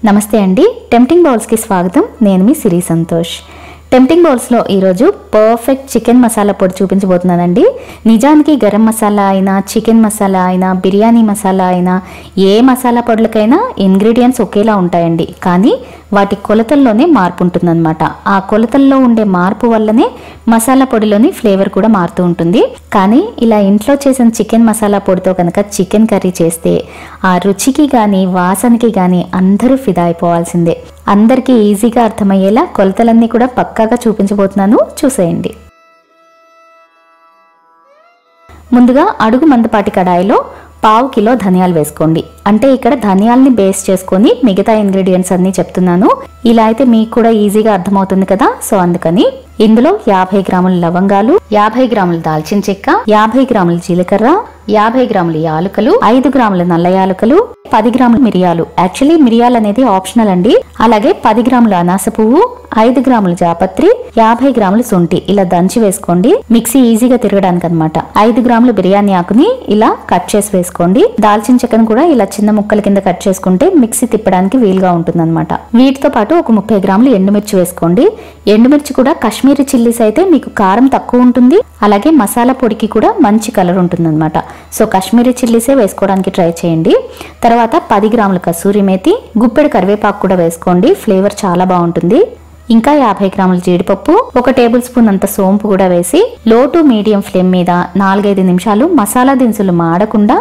నమస్తే అండి, టెంప్టింగ్ బౌల్స్కి స్వాగతం. నేను మీ సిరి సంతోష్. టెంప్టింగ్ బౌల్స్లో ఈరోజు పర్ఫెక్ట్ చికెన్ మసాలా పొడి చూపించబోతున్నానండి. నిజానికి గరం మసాలా అయినా, చికెన్ మసాలా అయినా, బిర్యానీ మసాలా అయినా, ఏ మసాలా పొడులకైనా ఇంగ్రీడియంట్స్ ఒకేలా ఉంటాయండి. కానీ వాటి కొలతల్లోనే మార్పు ఉంటుందన్నమాట. ఆ కొలతల్లో ఉండే మార్పు వల్లనే మసాలా పొడిలోని ఫ్లేవర్ కూడా మారుతూ ఉంటుంది. కానీ ఇలా ఇంట్లో చేసిన చికెన్ మసాలా పొడితో కనుక చికెన్ కర్రీ చేస్తే ఆ రుచికి కానీ వాసనకి కానీ అందరూ ఫిదా అయిపోవాల్సిందే. అందరికీ ఈజీగా అర్థమయ్యేలా కొలతలన్నీ కూడా పక్కాగా చూపించబోతున్నాను, చూసేయండి. ముందుగా అడుగు మందపాటి కడాయిలో 1/2 కిలో ధనియాలు వేసుకోండి. అంటే ఇక్కడ ధనియాల్ని బేస్ చేసుకొని మిగతా ఇంగ్రీడియంట్స్ అన్ని చెప్తున్నాను. ఇలా అయితే మీకు కూడా ఈజీగా అర్థమవుతుంది కదా, సో అందుకని ఇందులో 50 గ్రాముల లవంగాలు, 50 గ్రాముల దాల్చిన చెక్క, 50 గ్రాముల జీలకర్ర, 50 గ్రాముల యాలకులు, 5 గ్రాముల నల్ల యాలకులు, 10 గ్రాముల మిరియాలు. యాక్చువల్లీ మిరియాలు అనేది ఆప్షనల్ అండి. అలాగే 10 గ్రాముల అనాస పువ్వు, 5 గ్రాముల జాపత్రి, 50 గ్రాముల శొంఠి ఇలా దంచి వేసుకోండి, మిక్సీ ఈజీగా తిరగడానికి అనమాట. 5 గ్రాముల బిర్యానీ ఆకుని ఇలా కట్ చేసి వేసుకోండి. దాల్చిన చెక్కను కూడా ఇలా చిన్న ముక్కల కింద కట్ చేసుకుంటే మిక్సీ తిప్పడానికి వీలుగా ఉంటుంది అనమాట. వీటితో పాటు ఒక 30 గ్రాములు ఎండుమిర్చి వేసుకోండి. ఎండుమిర్చి కూడా కాశ్మీరీ చిల్లీస్ అయితే మీకు కారం తక్కువ ఉంటుంది, అలాగే మసాలా పొడికి కూడా మంచి కలర్ ఉంటుంది అనమాట. సో కాశ్మీరీ చిల్లీసే వేసుకోవడానికి ట్రై చేయండి. తర్వాత 10 గ్రాముల కసూరి మేతి, గుప్పెడు కరివేపాకు కూడా వేసుకోండి, ఫ్లేవర్ చాలా బాగుంటుంది. ఇంకా 50 గ్రాముల జీడిపప్పు, 1 టేబుల్ స్పూన్ అంత సోంపు కూడా వేసి లో టు మీడియం ఫ్లేమ్ మీద 4-5 నిమిషాలు మసాలా దినుసులు మాడకుండా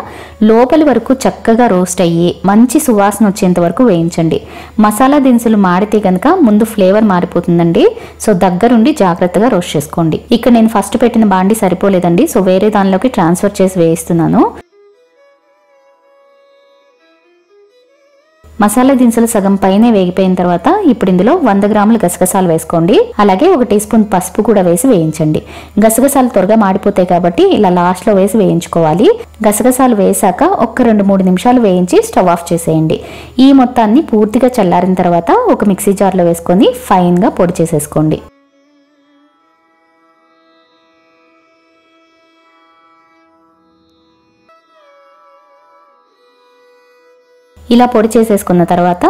లోపలి వరకు చక్కగా రోస్ట్ అయ్యి మంచి సువాసన వచ్చేంత వరకు వేయించండి. మసాలా దినుసులు మాడితే గనక ముందు ఫ్లేవర్ మారిపోతుందండి. సో దగ్గరుండి జాగ్రత్తగా రోస్ట్ చేసుకోండి. ఇక్కడ నేను ఫస్ట్ పెట్టిన బాండి సరిపోలేదండి, సో వేరే దానిలోకి ట్రాన్స్ఫర్ చేసి వేయిస్తున్నాను. మసాలా దినుసులు సగం పైనే వేగిపోయిన తర్వాత ఇప్పుడు ఇందులో 100 గ్రాముల గసగసాలు వేసుకోండి. అలాగే 1 టీ స్పూన్ పసుపు కూడా వేసి వేయించండి. గసగసాలు త్వరగా మాడిపోతాయి కాబట్టి ఇలా లాస్ట్ లో వేసి వేయించుకోవాలి. గసగసాలు వేసాక 1-2-3 నిమిషాలు వేయించి స్టవ్ ఆఫ్ చేసేయండి. ఈ మొత్తాన్ని పూర్తిగా చల్లారిన తర్వాత ఒక మిక్సీ జార్లో వేసుకొని ఫైన్ గా పొడి చేసేసుకోండి. ఇలా పొడి చేసేసుకున్న తర్వాత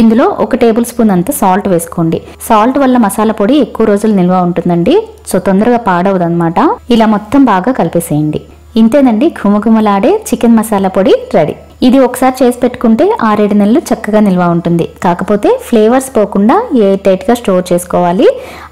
ఇందులో 1 టేబుల్ స్పూన్ అంత సాల్ట్ వేసుకోండి. సాల్ట్ వల్ల మసాలా పొడి ఎక్కువ రోజులు నిల్వ ఉంటుందండి, సో తొందరగా పాడవదు అనమాట. ఇలా మొత్తం బాగా కలిపేసేయండి. ఇంతేనండి, ఘుమఘుమలాడే చికెన్ మసాలా పొడి రెడీ. ఇది ఒకసారి చేసి పెట్టుకుంటే 6-7 నెలలు చక్కగా నిల్వ ఉంటుంది. కాకపోతే ఫ్లేవర్స్ పోకుండా ఎయిర్ టైట్ గా స్టోర్ చేసుకోవాలి.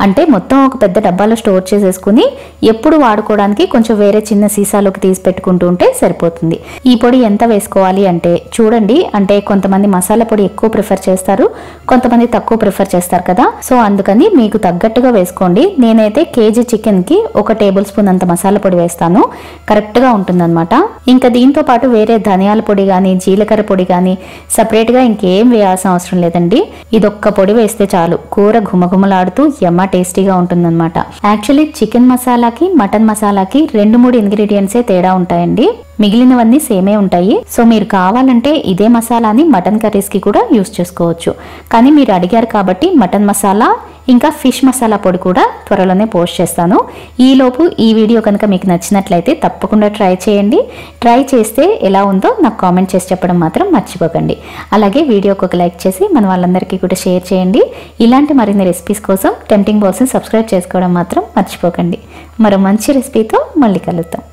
అంటే మొత్తం ఒక పెద్ద డబ్బాలో స్టోర్ చేసేసుకుని ఎప్పుడు వాడుకోవడానికి కొంచెం వేరే చిన్న సీసాలోకి తీసి పెట్టుకుంటూ ఉంటే సరిపోతుంది. ఈ పొడి ఎంత వేసుకోవాలి అంటే చూడండి, అంటే కొంతమంది మసాలా పొడి ఎక్కువ ప్రిఫర్ చేస్తారు, కొంతమంది తక్కువ ప్రిఫర్ చేస్తారు కదా, సో అందుకని మీకు తగ్గట్టుగా వేసుకోండి. నేనైతే కేజీ చికెన్ కి 1 టేబుల్ స్పూన్ అంత మసాలా పొడి వేస్తాను, కరెక్ట్ గా ఉంటుందన్నమాట. ఇంకా దీంతో పాటు వేరే ధనియాల పొడి కానీ జీలకర్ర పొడి కానీ సపరేట్ గా ఇంకేం వేయాల్సిన అవసరం లేదండి. ఇదొక్క పొడి వేస్తే చాలు, కూర ఘుమఘుమలాడుతూ యమ్మ టేస్టీగా ఉంటుందన్నమాట. యాక్చువల్లీ చికెన్ మసాలాకి మటన్ మసాలాకి 2-3 ఇంగ్రీడియంట్సే తేడా ఉంటాయండి, మిగిలినవన్నీ సేమే ఉంటాయి. సో మీరు కావాలంటే ఇదే మసాలాని మటన్ కర్రీస్ కి కూడా యూస్ చేసుకోవచ్చు. కానీ మీరు అడిగారు కాబట్టి మటన్ మసాలా ఇంకా ఫిష్ మసాలా పొడి కూడా త్వరలోనే పోస్ట్ చేస్తాను. ఈలోపు ఈ వీడియో కనుక మీకు నచ్చినట్లయితే తప్పకుండా ట్రై చేయండి. ట్రై చేస్తే ఎలా ఉందో నాకు కామెంట్ చేసి చెప్పడం మాత్రం మర్చిపోకండి. అలాగే వీడియోకి ఒక లైక్ చేసి మన వాళ్ళందరికీ కూడా షేర్ చేయండి. ఇలాంటి మరిన్ని రెసిపీస్ కోసం టెంప్టింగ్ బౌల్స్ని సబ్స్క్రైబ్ చేసుకోవడం మాత్రం మర్చిపోకండి. మరో మంచి రెసిపీతో మళ్ళీ కలుద్దాం.